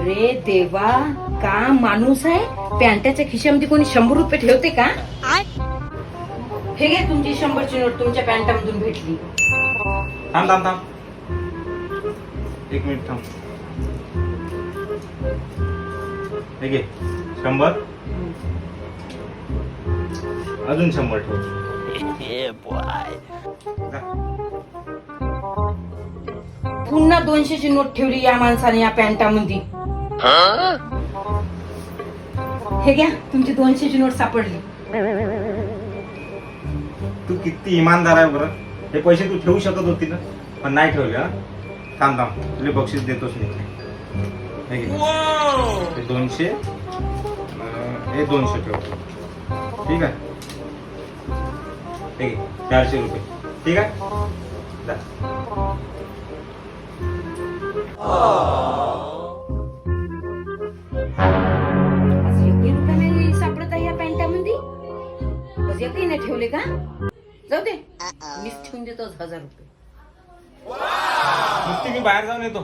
अरे देवा, का माणूस आहे? पॅन्टाच्या खिशामध्ये कोणी 100 रुपये ठेवते का? हे घे तुमची 100ची नोट, तुमच्या पॅन्टामधून भेटली. थांब थांब थांब, 1 मिनिट थांब. हे घे 100, अजून 100 ठेव. जा. पुन्हा 200ची नोट ठेवली या माणसाने या पॅन्टामध्ये. हे घ्या तुमची 200ची नोट सापडली. तू किती इमानदार आहे बरं. हे पैसे तू ठेवू शकत होती ना, पण नाही ठेवले. हा थांब थांब, तुला बक्षीस देतोच मी. हे घे. हे 200, हे 200 ठेव. ठीक आहे. हे घे 400 रुपये. ठीक आहे. जा. आज 1 रुपया नाही सापडत आहे या पॅन्टामध्ये. बस एकही नाही ठेवले का? जाऊ दे, मीच ठेवून देतो 1000 रुपये. नुसती मी बाहेर जाऊन येतो.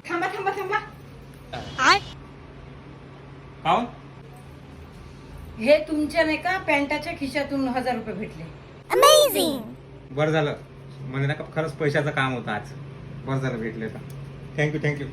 थांबा थांबा थांबा. पाहून हे तुमच्या नाही का पॅन्टाच्या खिशातून 1000 रुपये भेटले. बरं झालं, म्हणजे ना खरंच पैशाचं काम होतं आज. बरं झालं भेटले तर. Thank you thank you.